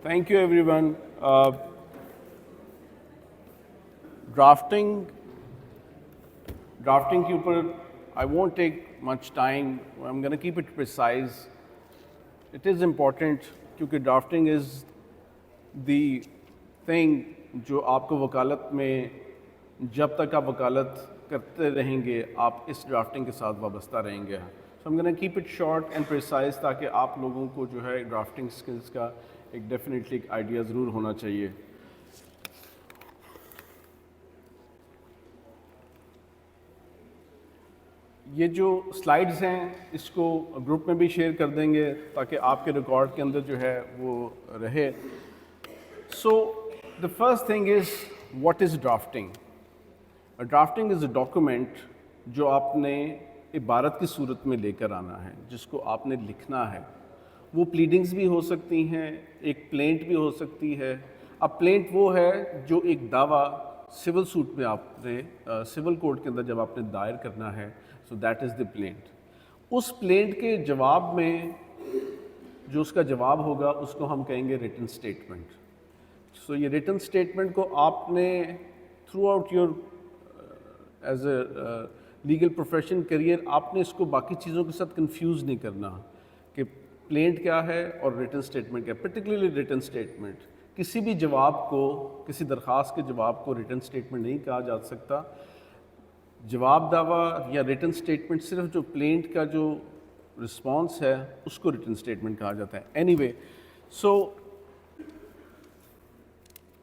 Thank you, everyone. Drafting के ऊपर I won't take much time. I'm going to keep it precise. It is important क्योंकि drafting is the thing जो आपको वकालत में जब तक आप वकालत करते रहेंगे आप इस ड्राफ्टिंग के साथ वाबस्ता रहेंगे. So I'm going to keep it short and precise ताकि आप लोगों को जो है ड्राफ्टिंग स्किल्स का एक डेफिनेटली एक आइडिया ज़रूर होना चाहिए. ये जो स्लाइड्स हैं इसको ग्रुप में भी शेयर कर देंगे ताकि आपके रिकॉर्ड के अंदर जो है वो रहे. So the first thing is what is drafting. Drafting is a document जो आपने इबारत की सूरत में लेकर आना है, जिसको आपने लिखना है. वो प्लीडिंग्स भी हो सकती हैं, एक प्लेंट भी हो सकती है. अब प्लेंट वो है जो एक दावा सिविल सूट में आपने सिविल कोर्ट के अंदर जब आपने दायर करना है, सो दैट इज़ द प्लेंट. उस प्लेंट के जवाब में जो उसका जवाब होगा उसको हम कहेंगे रिटन स्टेटमेंट. सो ये रिटन स्टेटमेंट को आपने throughout your as a legal profession career आपने इसको बाकी चीज़ों के साथ कंफ्यूज नहीं करना कि प्लेंट क्या है और रिटन स्टेटमेंट क्या है. पर्टिकुलरली रिटन स्टेटमेंट, किसी भी जवाब को, किसी दरख्वास्त के जवाब को रिटन स्टेटमेंट नहीं कहा जा सकता. जवाब दावा या रिटन स्टेटमेंट सिर्फ जो प्लेंट का जो रिस्पॉन्स है उसको रिटन स्टेटमेंट कहा जाता है. Anyway, so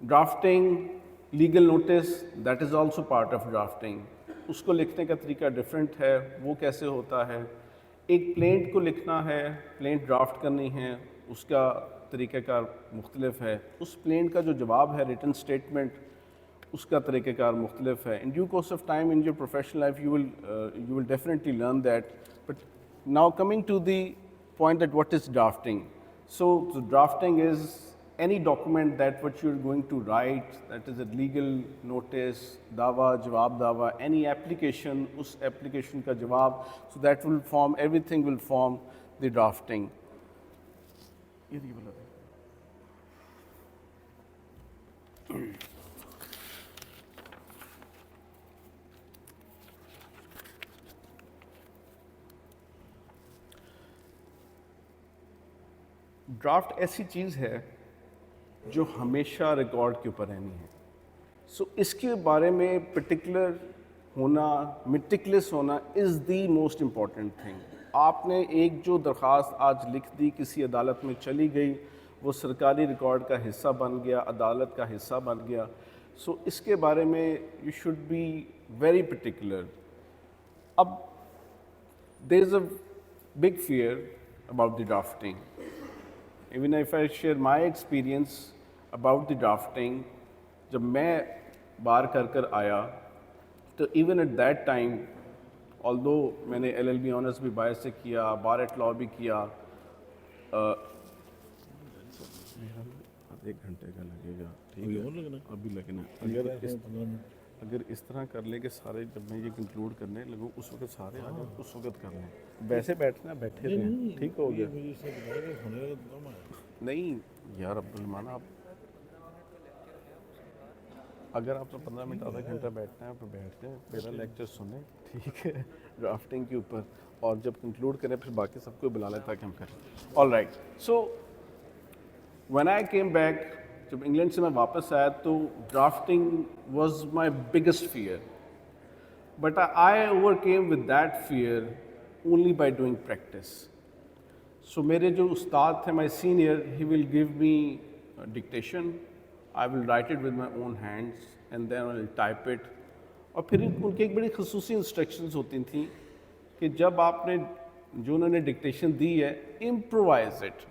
drafting, legal notice, that is also part of drafting. उसको लिखने का तरीका डिफरेंट है. वो कैसे होता है? एक प्लेंट को लिखना है, प्लेंट ड्राफ्ट करनी है, उसका तरीक़ाकार मुख्तलिफ है. उस प्लेंट का जो जवाब है रिटन स्टेटमेंट, उसका तरीक़ाकार मुख्तलिफ है. In due course of time in your professional life you will definitely learn that. But now coming to the point that what is drafting. So drafting is any document that what you're going to write, that is a legal notice, दावा, जवाब दावा, any application, उस application का जवाब, so that will form, everything will form the drafting. Draft ऐसी चीज़ है जो हमेशा रिकॉर्ड के ऊपर रहनी है. सो इसके बारे में पर्टिकुलर होना, मेटिकुलस होना is the most important thing. आपने एक जो दरख्वास्त आज लिख दी, किसी अदालत में चली गई, वो सरकारी रिकॉर्ड का हिस्सा बन गया, अदालत का हिस्सा बन गया. सो इसके बारे में you should be very particular. अब there is a big fear about the drafting. Even if I share my experience about the drafting, जब मैं बार कर आया तो even at that time, although मैंने LLB ऑनर्स भी बायर से किया, बार एट लॉ भी किया, एक घंटे का लगेगा. ठीक है, अभी लगना. अगर इस तरह कर ले कि सारे जब मैं ये कंक्लूड करने लगूँ उस वक्त सारे आ जाए, उस वक्त कर लें. वैसे बैठना बैठे रहें, ठीक हो गया. नहीं यार अब्दुल, आप अगर आपको 15 मिनट आधा घंटा बैठना है तो बैठ जाए, मेरा लेक्चर सुने, ठीक है, ड्राफ्टिंग के ऊपर, और जब कंक्लूड करें फिर बाकी सबको बुला लें ताकि हम करें. All right. So when I came back, जब इंग्लैंड से मैं वापस आया तो drafting was my biggest fear. But I overcame with that fear only by doing practice. So मेरे जो उस्ताद थे, my senior, he will give me dictation, I will write it with my own hands and then I will type it. और फिर उनकी एक बड़ी खसूसी इंस्ट्रक्शंस होती थी कि जब आपने जो उन्होंने डिक्टेशन दी है, इम्प्रोवाइज इट.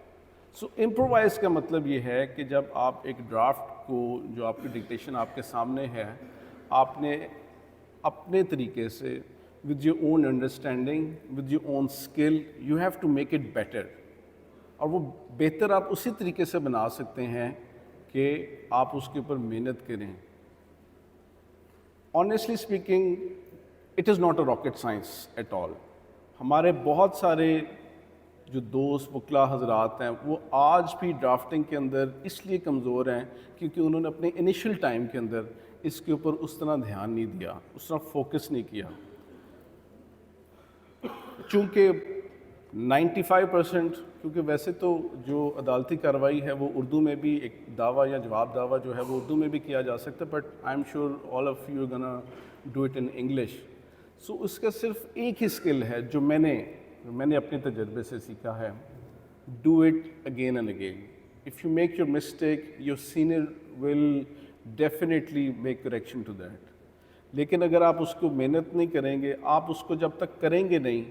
सो इम्प्रोवाइज का मतलब ये है कि जब आप एक ड्राफ्ट को, जो आपकी डिक्टेशन आपके सामने है, आपने अपने तरीके से, with your own understanding, with your own skill, you have to make it better. और वो बेहतर आप उसी तरीके से बना सकते हैं कि आप उसके ऊपर मेहनत करें. Honestly speaking, it is not a rocket science at all. हमारे बहुत सारे जो दोस्त वकला हजरात हैं वो आज भी ड्राफ्टिंग के अंदर इसलिए कमज़ोर हैं क्योंकि उन्होंने अपने इनिशियल टाइम के अंदर इसके ऊपर उस तरह ध्यान नहीं दिया, उस तरह फोकस नहीं किया। चूँकि 95% क्योंकि वैसे तो जो अदालती कार्रवाई है वो उर्दू में भी, एक दावा या जवाब दावा जो है वो उर्दू में भी किया जा सकता है, but I am sure all of you gonna do it in English. So उसका सिर्फ एक ही स्किल है जो मैंने अपने तजर्बे से सीखा है, do it again and again. If you make your mistake your senior will definitely make correction to that. लेकिन अगर आप उसको मेहनत नहीं करेंगे, आप उसको जब तक करेंगे नहीं,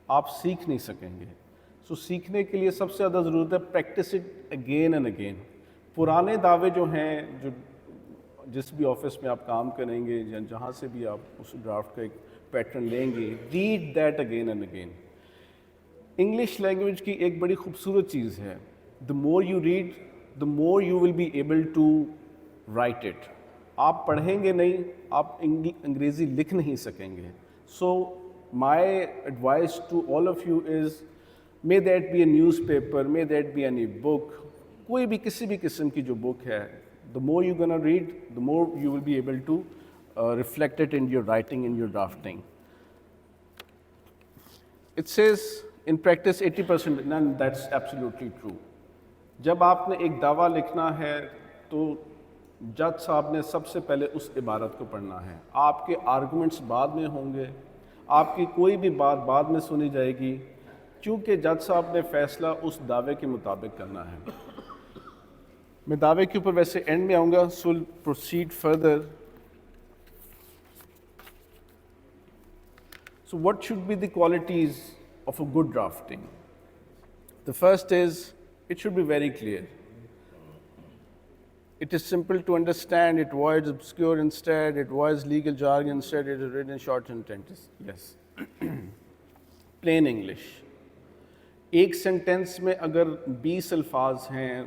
आप सीख नहीं सकेंगे। सो सीखने के लिए सबसे ज़्यादा ज़रूरत है practice it again and again. पुराने दावे जो हैं, जो जिस भी ऑफिस में आप काम करेंगे या जहाँ से भी आप उस ड्राफ्ट का एक पैटर्न लेंगे, read that again and again. English language की एक बड़ी खूबसूरत चीज़ है, the more you read the more you will be able to write it. आप पढ़ेंगे नहीं, आप अंग्रेज़ी लिख नहीं सकेंगे। So my advice to all of you is, may that be a newspaper, may that be any book, कोई भी किसी भी किस्म की जो बुक है, the more you gonna read the more you will be able to reflect it in your writing, in your drafting. It says in practice 80%, and that's absolutely true. जब आपने एक दावा लिखना है तो जज साहब ने सबसे पहले उस इबारत को पढ़ना है। आपके आर्गुमेंट्स बाद में होंगे, आपकी कोई भी बात बाद में सुनी जाएगी, क्योंकि जज साहब ने फैसला उस दावे के मुताबिक करना है। मैं दावे के ऊपर वैसे एंड में आऊँगा, so proceed further. So what should be the qualities of a good drafting? The first is, it should be very clear. It is simple to understand, it avoids obscure instead, it avoids legal jargon instead, it is written in short sentences. Yes. Plain English. एक sentence में अगर 20 अल्फाज हैं,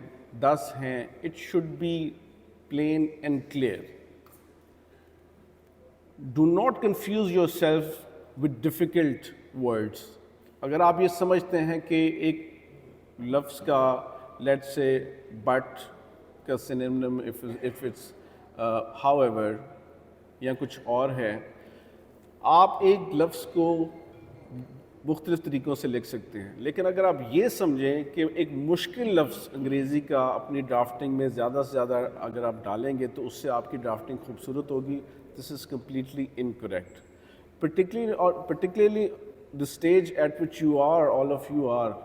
10 हैं, it should be plain and clear. Do not confuse yourself with difficult words. अगर आप ये समझते हैं कि एक लफ्ज़ का let's say but का synonym if it's however या कुछ और है, आप एक लफ्ज़ को मुख्तलिफ़ तरीक़ों से लिख सकते हैं। लेकिन अगर आप ये समझें कि एक मुश्किल लफ्ज़ अंग्रेज़ी का अपनी ड्राफ्टिंग में ज़्यादा से ज़्यादा अगर आप डालेंगे तो उससे आपकी ड्राफ्टिंग खूबसूरत होगी, this is completely incorrect. Particularly the stage at which you are, all of you are,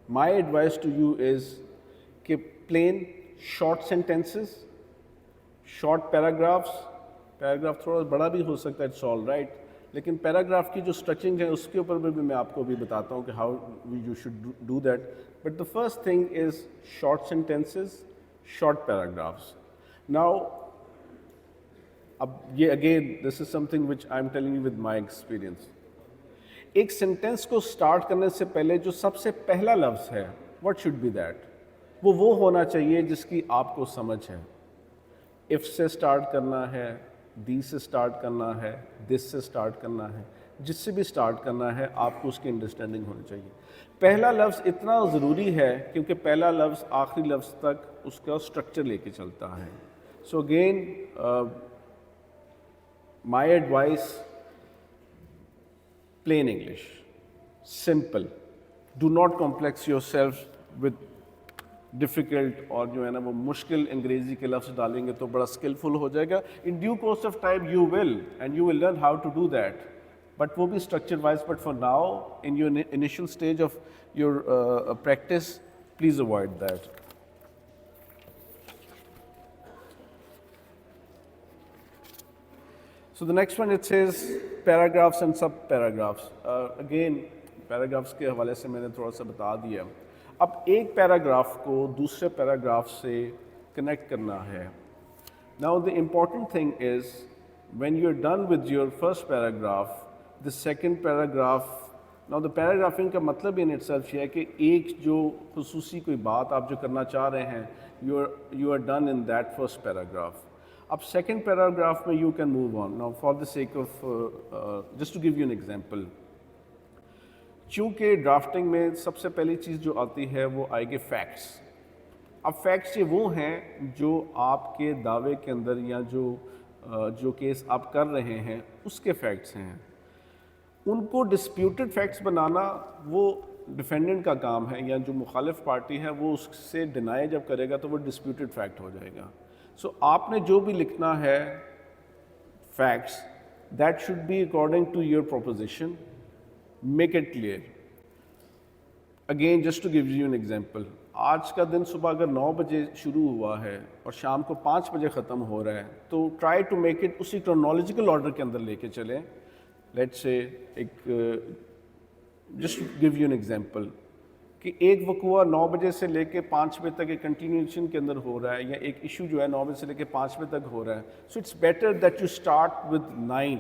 my advice to you is कि plain short sentences, short paragraphs, paragraph थोड़ा बड़ा भी हो सकता है, it's all right, लेकिन paragraph की जो structuring है उसके ऊपर भी मैं आपको भी बताता हूँ कि how you should do that. But the first thing is short sentences, short paragraphs. Now अब ये again this is something which I am telling you with my experience. एक सेंटेंस को स्टार्ट करने से पहले जो सबसे पहला लफ्ज़ है, व्हाट शुड बी दैट, वो होना चाहिए जिसकी आपको समझ है। इफ़ से स्टार्ट करना है, दी से स्टार्ट करना है, दिस से स्टार्ट करना है, जिससे भी स्टार्ट करना है आपको उसकी अंडरस्टैंडिंग होनी चाहिए। पहला लफ्ज़ इतना ज़रूरी है क्योंकि पहला लफ्ज़ आखिरी लफ्ज़ तक उसका स्ट्रक्चर लेके चलता है। So again my advice, plain English, simple. Do not complex yourself with difficult और जो है ना वो मुश्किल अंग्रेज़ी के लफ्ज़ डालेंगे तो बड़ा स्किलफुल हो जाएगा। In due course of time you will and you will learn how to do that. But वो भी structure wise, but for now in your initial stage of your practice, please avoid that. So the next one, it says paragraphs and sub-paragraphs. Again, paragraphs के हवाले से मैंने थोड़ा सा बता दिया। अब एक पैराग्राफ को दूसरे पैराग्राफ से कनेक्ट करना है। Now the important thing is when you're done with your first paragraph, the second paragraph. Now the paragraphing का मतलब in itself ये है कि एक जो खुसूसी कोई बात आप जो करना चाह रहे हैं, you are done in that first paragraph. अब सेकेंड पैराग्राफ में you can move on. Now for the sake of just to give you an example, चूँकि ड्राफ्टिंग में सबसे पहली चीज़ जो आती है वो आएगी फैक्ट्स। अब फैक्ट्स ये वो हैं जो आपके दावे के अंदर या जो केस आप कर रहे हैं उसके फैक्ट्स हैं। उनको डिस्प्यूटेड फैक्ट्स बनाना वो डिफेंडेंट का काम है, या जो मुखालिफ पार्टी है वो उससे डिनाई जब करेगा तो वो डिस्प्यूटेड फैक्ट हो जाएगा। सो आपने जो भी लिखना है facts, that should be according to your proposition, make it clear. Again just to give you an example, आज का दिन सुबह अगर 9 बजे शुरू हुआ है और शाम को 5 बजे ख़त्म हो रहा है, तो ट्राई टू मेक इट उसी क्रोनोलॉजिकल ऑर्डर के अंदर लेके चलें। Let's say just give you an example कि एक वक़ुआ 9 बजे से लेके 5 बजे तक एक कंटिन्यूएशन के अंदर हो रहा है, या एक इशू जो है 9 बजे से लेके 5 बजे तक हो रहा है। So it's better that you start with 9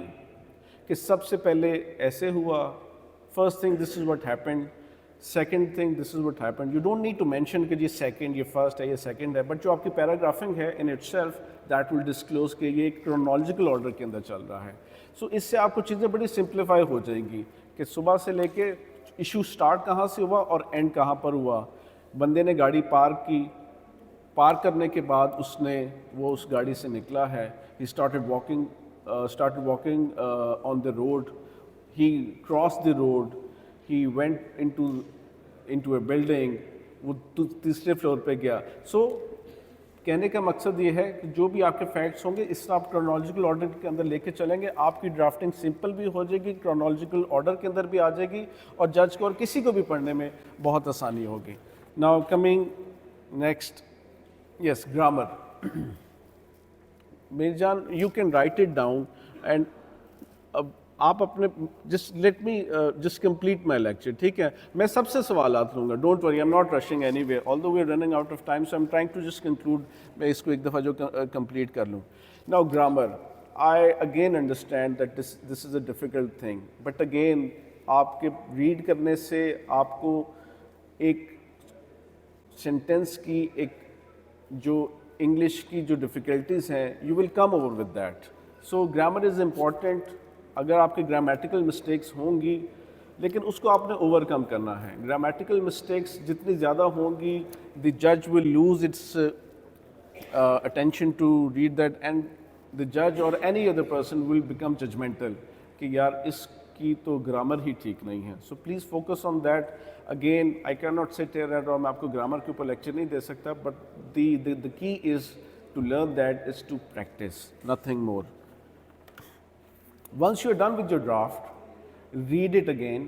कि सबसे पहले ऐसे हुआ, first thing this is what happened, second thing this is what happened. You don't need to mention कि ये सेकंड, ये फर्स्ट है, ये सेकंड है, बट जो आपकी पैराग्राफिंग है in itself that will disclose कि ये एक क्रोनोलॉजिकल ऑर्डर के अंदर चल रहा है। सो इससे आपको चीज़ें बड़ी सिंप्लीफाई हो जाएंगी कि सुबह से लेके इशू स्टार्ट कहाँ से हुआ और एंड कहाँ पर हुआ। बंदे ने गाड़ी पार्क की, पार्क करने के बाद वो उस गाड़ी से निकला है, he started walking on the road, he cross the road, he went into a building, वो तीसरे फ्लोर पे गया। सो कहने का मकसद ये है कि जो भी आपके फैक्ट्स होंगे इससे आप क्रोनोलॉजिकल ऑर्डर के अंदर लेके चलेंगे, आपकी ड्राफ्टिंग सिंपल भी हो जाएगी, क्रोनोलॉजिकल ऑर्डर के अंदर भी आ जाएगी, और जज को और किसी को भी पढ़ने में बहुत आसानी होगी। Now coming next, yes, grammar. Mirjan, you can write it down and आप अपने just let me just complete my lecture, ठीक है? मैं सबसे सवालात लूँगा, don't worry, I am not rushing any way, although we are running out of time, so I am trying to just conclude. मैं इसको एक दफ़ा जो कंप्लीट कर लूँ। Now grammar, I again understand that this is a difficult thing, but again आपके read करने से आपको एक सेंटेंस की एक जो इंग्लिश की जो डिफ़िकल्टीज़ हैं, you will come over with that. So grammar is important. अगर आपके ग्रामेटिकल मिस्टेक्स होंगी, लेकिन उसको आपने ओवरकम करना है। ग्रामेटिकल मिस्टेक्स जितनी ज़्यादा होंगी, द जज will lose its attention to read that, and the जज और any other person will become judgemental कि यार इसकी तो ग्रामर ही ठीक नहीं है। So please focus on that. Again I can not sit here और मैं आपको ग्रामर के ऊपर लेक्चर नहीं दे सकता, but the key is to learn that is to practice, nothing more. Once you're done with your draft, read it again,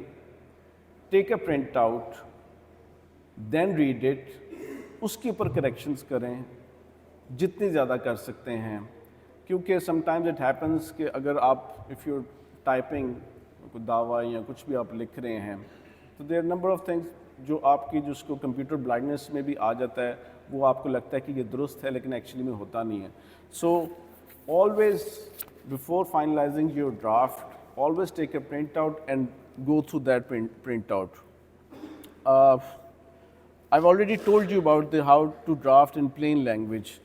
take a print out, then read it, उसके ऊपर corrections करें जितनी ज़्यादा कर सकते हैं, क्योंकि sometimes it happens कि अगर आप if you're typing कोई दावा या कुछ भी आप लिख रहे हैं, तो there are number of things जो आपकी जिसको कंप्यूटर ब्लाइंडनेस में भी आ जाता है, वो आपको लगता है कि ये दुरुस्त है लेकिन एक्चुअली में होता नहीं है। So always before finalizing your draft, always take a printout and go through that printout. I've already told you about how to draft in plain language.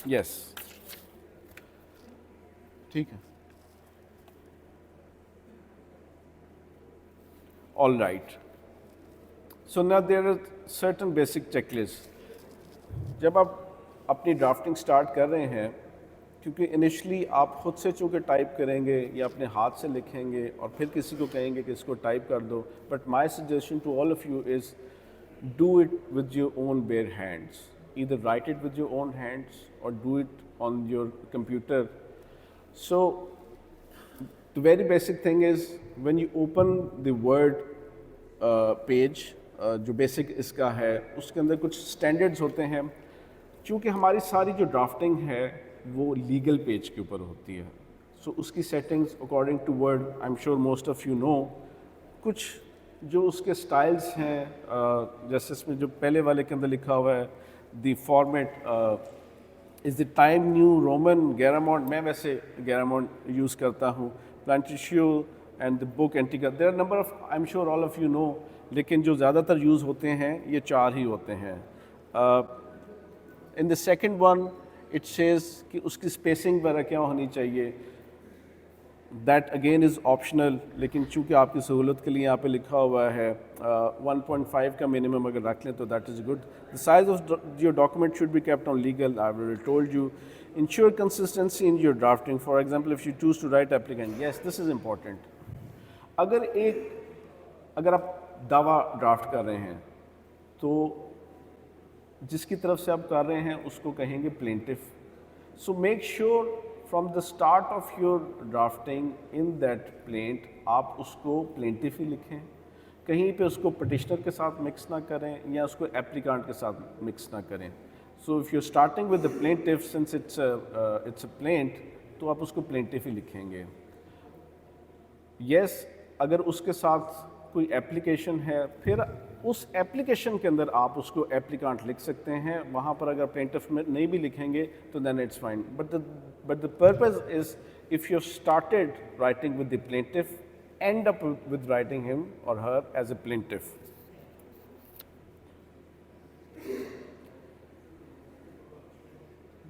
Yes. ठीक है. All right. So now there are certain basic checklists. जब आप अपनी drafting start कर रहे हैं, क्योंकि initially आप खुद से चूँकि टाइप करेंगे या अपने हाथ से लिखेंगे और फिर किसी को कहेंगे कि इसको टाइप कर दो, but my suggestion to all of you is do it with your own bare hands. Either write it with your own hands or do it on your computer. So the very basic thing is when you open the Word page, जो basic इसका है, उसके अंदर कुछ standards होते हैं. चूँकि हमारी सारी जो drafting है वो legal page के ऊपर होती है, so उसकी settings according to Word, I'm sure most of you know. कुछ जो उसके styles हैं, जैसे इसमें जो पहले वाले के अंदर लिखा हुआ है, the format is the time new Roman Garamond. मैं वैसे Garamond use करता हूँ. Plantatio and the book Antica. There are number of, I'm sure all of you know, लेकिन जो ज़्यादातर यूज़ होते हैं ये चार ही होते हैं. In the second one it says कि उसकी स्पेसिंग वगैरह क्या होनी चाहिए, दैट अगेन इज़ ऑप्शनल, लेकिन चूंकि आपकी सहूलत के लिए यहाँ पे लिखा हुआ है 1.5 का मिनिमम अगर रख लें तो that is good. The size of your document should be kept on legal, I already told you. Ensure consistency in your drafting, for example if you choose to write applicant, yes this is important. अगर आप दावा draft कर रहे हैं तो जिसकी तरफ से आप कर रहे हैं उसको कहेंगे plaintiff. So make sure from the start of your drafting in that plaint आप उसको प्लेंटिफ ही लिखें, कहीं पे उसको पटिशनर के साथ मिक्स ना करें या उसको एप्लीकांट के साथ मिक्स ना करें। So if you starting with the plaintiff since it's a plaint, तो आप उसको प्लेंटिफ ही लिखेंगे। यस अगर उसके साथ कोई एप्लीकेशन है, फिर उस एप्लीकेशन के अंदर आप उसको एप्लीकांट लिख सकते हैं, वहाँ पर अगर प्लेंटिफ में नहीं भी लिखेंगे तो then it's fine. But the purpose is if you started writing with the plaintiff, end up with writing him और her as a plaintiff.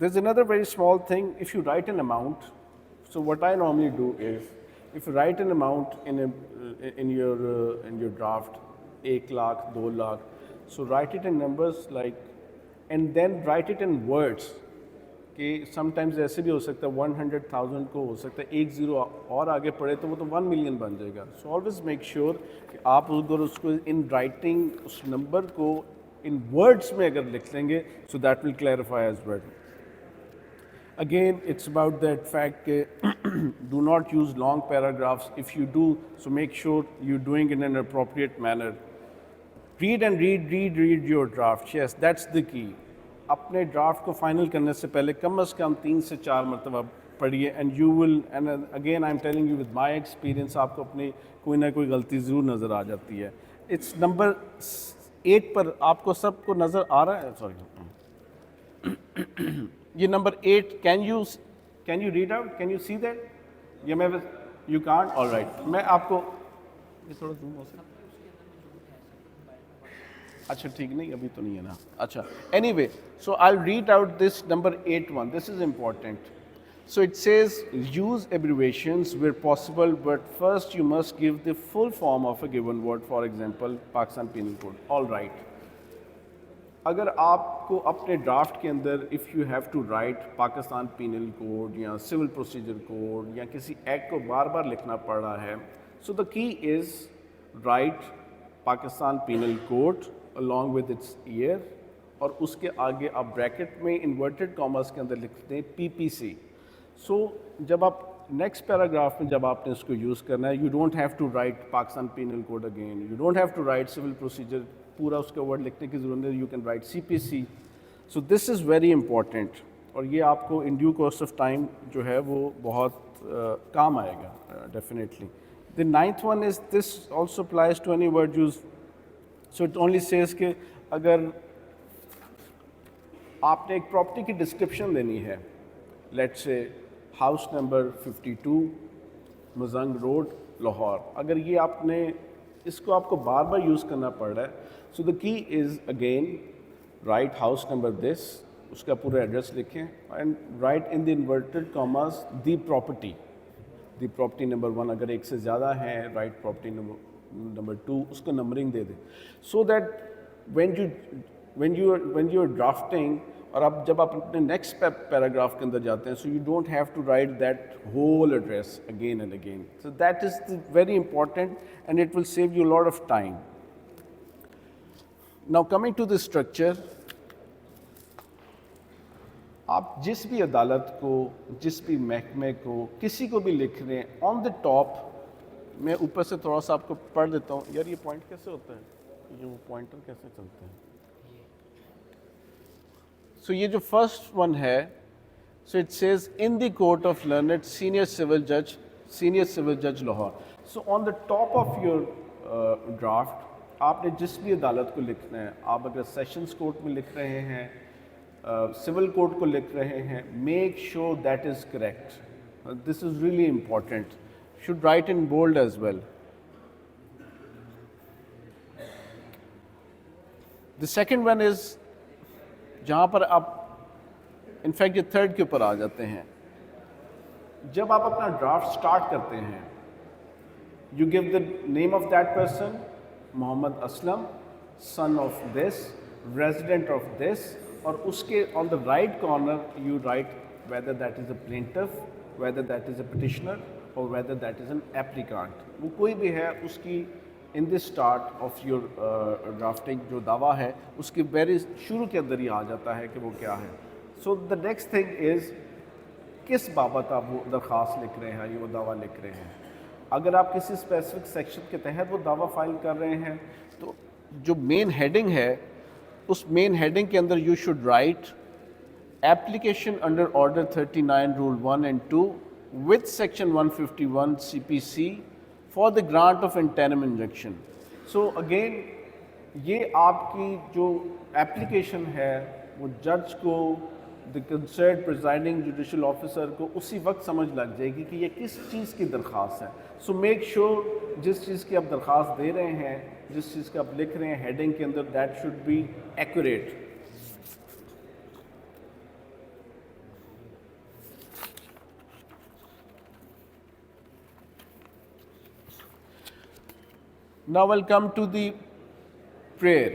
There's another very small thing. If you write an amount, so what I normally do is, if you write an amount in your draft, 1 lakh, 2 lakh, so write it in numbers like, and then write it in words. कि sometimes ऐसे भी हो सकता है 100,000 को हो सकता है 1 ज़ीरो और आगे पड़े तो वो तो 1 मिलियन बन जाएगा। So always make sure कि आप अगर उसको in writing उस नंबर को in words में अगर लिख लेंगे, so that will clarify as well. Again, it's about that fact do not use long paragraphs. If you do, so make sure you're doing it in an appropriate manner. Read and read your draft. Yes, that's the key. अपने draft को final करने से पहले कम से कम 3 से 4 मरतबा पढ़िए, and you will, and again I am telling you with my experience, आपको अपनी कोई ना कोई गलती ज़रूर नज़र आ जाती है। इट्स नंबर 8 पर आपको सबको नज़र आ रहा है, सॉरी ये number 8, can you read out, can you see that? ये मैं यू कांट, ऑल राइट, मैं आपको ये थोड़ा जूम हो सकता, अच्छा ठीक नहीं अभी तो नहीं है ना, अच्छा anyway, so I will read out this number 8 one, this is important. So it says use abbreviations where possible, but first you must give the full form of a given word, for example Pakistan Penal Code, all right। अगर आपको अपने draft के अंदर if you have to write Pakistan penal code या civil procedure code या किसी act को बार बार लिखना पड़ रहा है, so the key is write Pakistan penal code along with its year, और उसके आगे आप ब्रैकेट में इन्वर्टेड कॉमर्स के अंदर लिखते हैं पीपीसी। सो जब आप नेक्स्ट पैराग्राफ में जब आपने इसको यूज़ करना है, you don't have to write Pakistan penal code again, you don't have to write civil procedure, पूरा उसका वर्ड लिखने की ज़रूरत है, you can write CPC. So this is very important, और ये आपको in due course of time जो है वो बहुत काम आएगा definitely. The 9th one is this also applies to any word use, so it only says कि अगर आपने एक प्रॉपर्टी की डिस्क्रिप्शन देनी है, let's say house number 52 Mazang road Lahore, अगर ये आपने इसको आपको बार बार यूज़ करना पड़ रहा है, so the key is again right house number this, उसका पूरा एड्रेस लिखें, and right in the inverted commas the property number 1, अगर एक से ज़्यादा है राइट प्रॉपर्टी नंबर 2, उसको नंबरिंग दे दें, so that when you are drafting, और अब जब आप अपने नेक्स्ट पैराग्राफ के अंदर जाते हैं, so you don't have to write that whole address again and again, so that is very important and it will save you lot of time. Now coming to the structure, आप जिस भी अदालत को, जिस भी महकमे को, किसी को भी लिख रहे हैं, ऑन द टॉप, मैं ऊपर से थोड़ा सा आपको पढ़ देता हूँ, यार ये पॉइंट कैसे होता है, ये वो पॉइंटर कैसे चलते हैं। सो ये जो फर्स्ट वन है, so it says in the court of learned senior civil जज Lahore. So on the top of your draft आपने जिस भी अदालत को लिखना है, आप अगर सेशंस कोर्ट में लिख रहे हैं, सिविल कोर्ट को लिख रहे हैं, make sure that is correct, this is really important, should write in bold as well. The second one is जहाँ पर आप इनफैक्ट ये थर्ड के ऊपर आ जाते हैं। जब आप अपना ड्राफ्ट स्टार्ट करते हैं, you give the name of that person, Mohammad Aslam, son of this, resident of this, और उसके on the right corner you write whether that is a plaintiff, whether that is a petitioner, or whether that is an applicant। वो कोई भी है उसकी in the start of your drafting जो दावा है उसके वेरी शुरू के अंदर ही आ जाता है कि वो क्या है। So the next thing is किस बाबत आप वो दरख्वास्त लिख रहे हैं, ये वो दावा लिख रहे हैं। अगर आप किसी स्पेसिफिक सेक्शन के तहत वो दावा फाइल कर रहे हैं तो जो मेन हेडिंग है उस मेन हेडिंग के अंदर you should write application under order 39 rule 1 and 2 with section 151 CPC for the grant of interim injunction। so again ये आपकी जो एप्लीकेशन है वो जज को, the concerned presiding judicial officer को उसी वक्त समझ लग जाएगी कि ये किस चीज़ की दरख्वास्त है। सो मेक श्योर जिस चीज़ की आप दरख्वास्त दे रहे हैं, जिस चीज़ का आप लिख रहे हैं हेडिंग के अंदर, that should be accurate. Now we'll come to the prayer।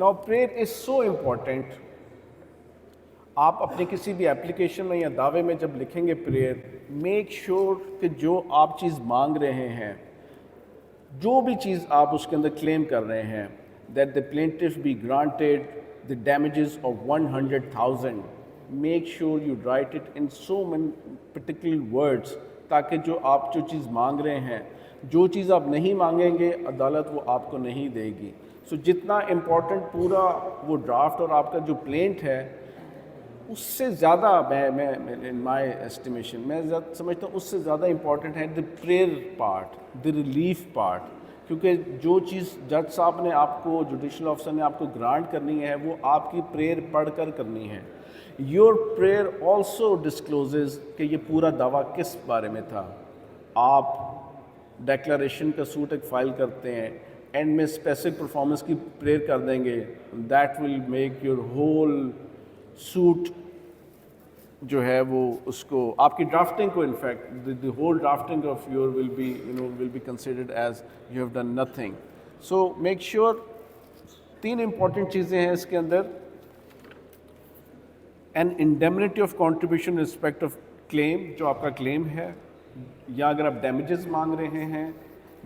Now prayer is so important। आप अपने किसी भी एप्लीकेशन में या दावे में जब लिखेंगे प्रेयर, मेक श्योर कि जो आप चीज़ मांग रहे हैं, जो भी चीज़ आप उसके अंदर क्लेम कर रहे हैं, that the plaintiff be granted the damages of 100,000। Make sure you right it in so many particular words, ताकि जो आप जो चीज़ मांग रहे हैं, जो चीज़ आप नहीं मांगेंगे अदालत वो आपको नहीं देगी। सो जितना इम्पोर्टेंट पूरा वो ड्राफ्ट और आपका जो प्लेंट है उससे ज़्यादा मैं इन माय एस्टिमेशन मैं समझता हूँ उससे ज़्यादा इम्पॉर्टेंट है the prayer part, the relief part. क्योंकि जो चीज़ जज साहब ने आपको, जुडिशल ऑफिसर ने आपको ग्रांट करनी है वो आपकी प्रेयर पढ़ कर करनी है। योर प्रेयर ऑल्सो डिस्क्लोजेज कि ये पूरा दावा किस बारे में था। आप डेक्लरेशन का सूट एक फ़ाइल करते हैं, एंड में स्पेसिफिक परफॉर्मेंस की प्रेयर कर देंगे, that will make your whole suit जो है वो उसको आपकी ड्राफ्टिंग को in fact the whole drafting of your will be considered as you have done nothing. So make sure 3 important चीज़ें हैं इसके अंदर। An indemnity of contribution respect of claim, जो आपका क्लेम है, या अगर आप डैमेजेस मांग रहे हैं,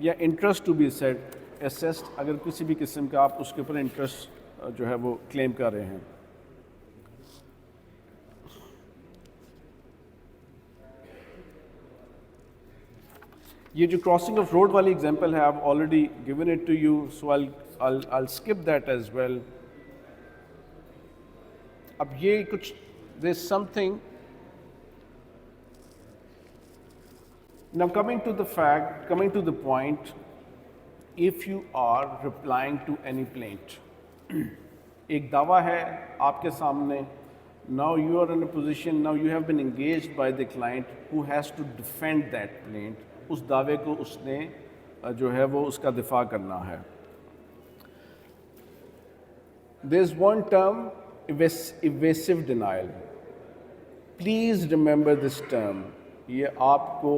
या interest to be set assessed, अगर किसी भी किस्म का आप उसके ऊपर इंटरेस्ट जो है वो क्लेम कर रहे हैं। ये जो क्रॉसिंग ऑफ रोड वाली एग्जांपल है, I've already given it to you, so I'll skip that as well। अब ये कुछ there's something। Now coming to the point, if you are replying to any plaint, एक दावा है आपके सामने, now you are in a position, now you have been engaged by the client who has to defend that plaint। उस दावे को उसने जो है वो उसका दिफा करना है। There is one term, evasive denial। Please remember this term। ये आपको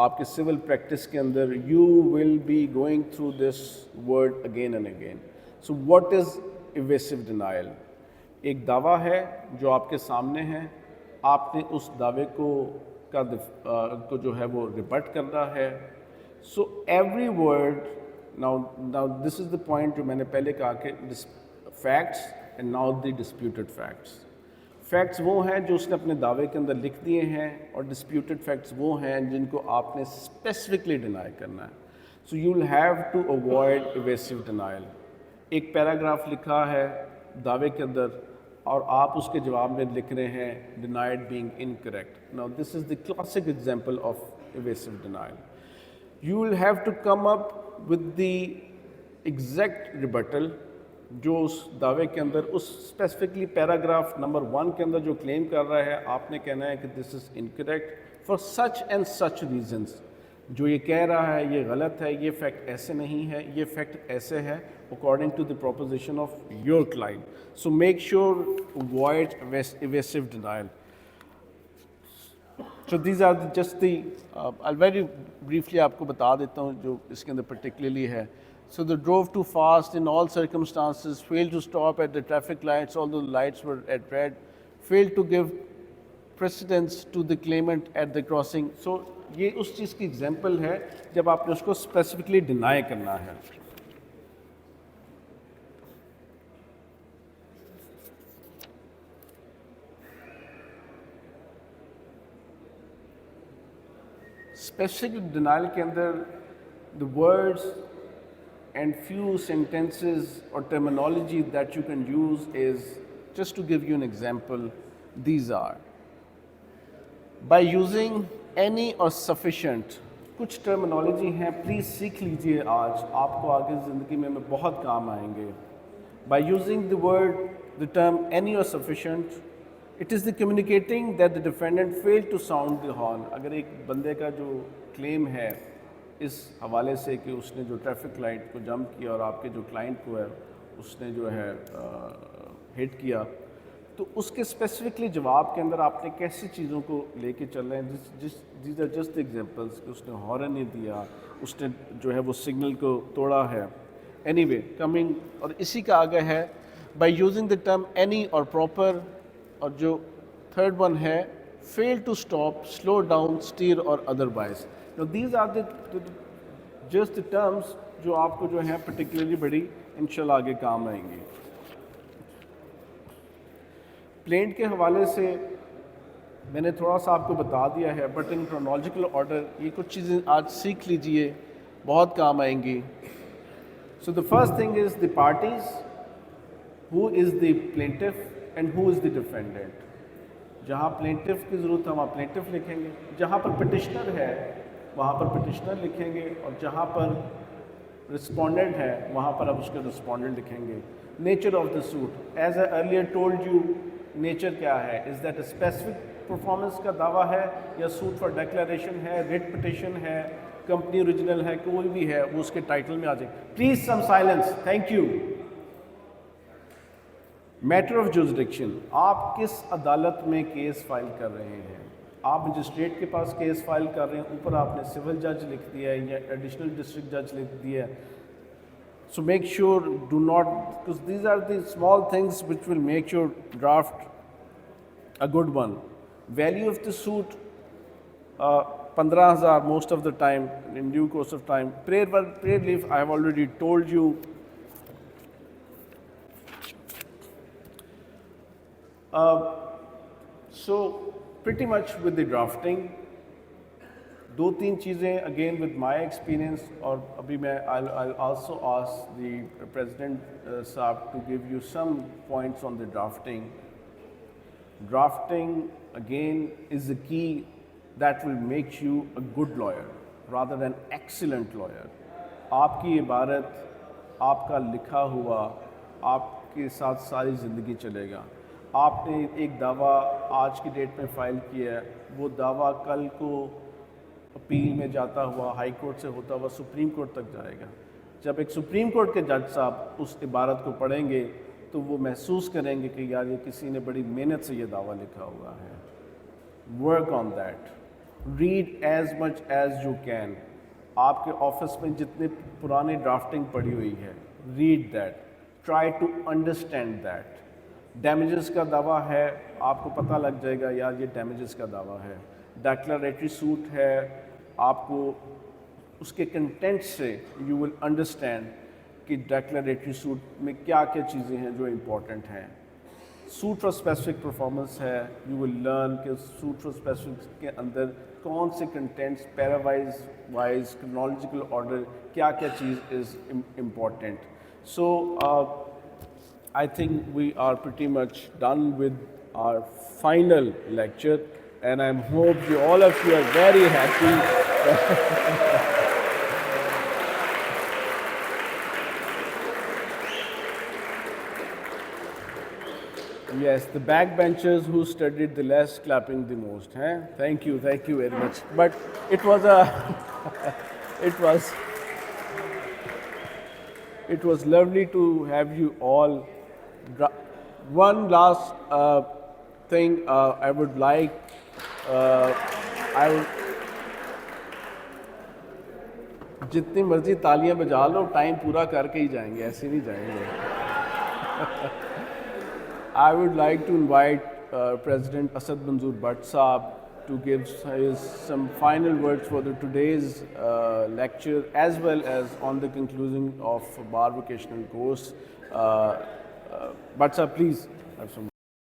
आपके सिविल प्रैक्टिस के अंदर you will be going through this word again and again. So what is evasive denial? एक दावा है जो आपके सामने है, आपने उस दावे को जो है वो रिबट करना है। So every word, now this is the point जो मैंने पहले कहा कि facts and now the disputed facts. Facts वो हैं जो उसने अपने दावे के अंदर लिख दिए हैं, और डिस्प्यूटेड फैक्ट्स वो हैं जिनको आपने स्पेसिफिकली डिनाई करना है। So you will have to avoid evasive denial. एक पैराग्राफ लिखा है दावे के अंदर और आप उसके जवाब में लिख रहे हैं denied being incorrect. Now this is the classic example of evasive denial. You will have to come up with the exact rebuttal जो उस दावे के अंदर उस स्पेसिफिकली पैराग्राफ नंबर 1 के अंदर जो क्लेम कर रहा है, आपने कहना है कि this is incorrect for such and such reasons. जो ये कह रहा है ये गलत है, ये फैक्ट ऐसे नहीं है, ये फैक्ट ऐसे है, according to the proposition of your client. So make sure avoid evasive denial. So these are just the, I'll very briefly आपको बता देता हूँ जो इसके अंदर particularly है. So they drove too fast in all circumstances, failed to stop at the traffic lights although the lights were at red, failed to give precedence to the claimant at the crossing. So ये उस चीज़ की example है जब आपने उसको specifically deny करना है. Specific denial के अंदर the words and few sentences or terminology that you can use is, just to give you an example, these are: by using any or sufficient. कुछ terminology हैं, please सीख लीजिए आज, आपको आगे ज़िंदगी में बहुत काम आएंगे. By using the word, the term any or sufficient, it is the communicating that the defendant failed to sound the horn. अगर एक बंदे का जो claim है इस हवाले से कि उसने जो ट्रैफिक लाइट को जंप किया और आपके जो क्लाइंट को है उसने जो है हिट किया, तो उसके स्पेसिफिकली जवाब के अंदर आपने कैसी चीज़ों को लेके चल रहे हैं. these are just एग्जांपल्स कि उसने हॉर्न नहीं दिया, उसने जो है वो सिग्नल को तोड़ा है. एनीवे कमिंग, और इसी का आगे है by using the term any और प्रॉपर, और जो थर्ड वन है fail to stop, slow down, steer और otherwise. Now these are just the terms जो आपको जो है particularly बड़ी इंशाल्लाह आगे काम आएंगी. प्लेंट के हवाले से मैंने थोड़ा सा आपको बता दिया है, बट इन क्रोनोलॉजिकल ऑर्डर ये कुछ चीज़ें आज सीख लीजिए, बहुत काम आएंगी. So the first thing is the parties, who is the plaintiff and who is the defendant. जहाँ प्लेंटिफ की ज़रूरत है वहाँ प्लेंटिफ लिखेंगे, जहाँ पर पिटिशनर है वहाँ पर पिटिशनर लिखेंगे, और जहाँ पर रिस्पोंडेंट है वहाँ पर आप उसके रिस्पोंडेंट लिखेंगे. Nature of the suit, as I earlier told you, nature क्या है? Is that a specific performance का दावा है, या सूट फॉर डिक्लेरेशन है, रिट पिटिशन है, कंपनी ओरिजिनल है, कोई भी है वो उसके टाइटल में आ जाए. Please some silence, thank you. Matter of jurisdiction, आप किस अदालत में केस फाइल कर रहे हैं? आप मजिस्ट्रेट के पास केस फाइल कर रहे हैं, ऊपर आपने सिविल जज लिख दिया है या एडिशनल डिस्ट्रिक्ट जज लिख दिया है. So make sure do not, because these are the small things which will make your draft a good one. Value of the suit 15,000 most of the time in due course of time. Prayer leave I have already told you. So pretty much with the drafting, दो तीन चीज़ें again with my experience, और अभी मैं I'll also ask the president साहब to give you some points on the drafting. Drafting again is the key that will make you a good lawyer rather than excellent lawyer. आपकी इबारत, आपका लिखा हुआ आपके साथ सारी ज़िंदगी चलेगा. आपने एक दावा आज की डेट में फ़ाइल किया है, वो दावा कल को अपील में जाता हुआ, हाई कोर्ट से होता हुआ सुप्रीम कोर्ट तक जाएगा. जब एक सुप्रीम कोर्ट के जज साहब उस इबारत को पढ़ेंगे तो वो महसूस करेंगे कि यार ये किसी ने बड़ी मेहनत से ये दावा लिखा हुआ है. Work on that, read as much as you can. आपके ऑफिस में जितने पुरानी ड्राफ्टिंग पड़ी हुई है, read that, try to understand that. Damages का दावा है, आपको पता लग जाएगा यार ये डैमेजेस का दावा है. डिक्लेरेटरी सूट है, आपको उसके कंटेंट से यू विल अंडरस्टैंड कि डिक्लेरेटरी सूट में क्या क्या चीज़ें हैं जो इम्पोर्टेंट हैं. सूट फॉर स्पेसिफिक परफॉर्मेंस है, यू विल लर्न कि सूट फॉर स्पेसिफिक के अंदर कौन से contents, parawise wise, chronological order, क्या क्या चीज़ is important. So I think we are pretty much done with our final lecture, and I hope all of you are very happy. Yes, the backbenchers who studied the less clapping the most. Thank you very much. But it was a, it was. It was lovely to have you all. One last thing I would like, I would, जितनी मर्जी तालियां बजा लो, time पूरा करके ही जाएंगे, ऐसे नहीं जाएंगे. I would like to invite President Asad Manzoor Bhatt Saab to give some final words for today's lecture, as well as on the conclusion of bar vocational course. Bhatt Saab, please have some.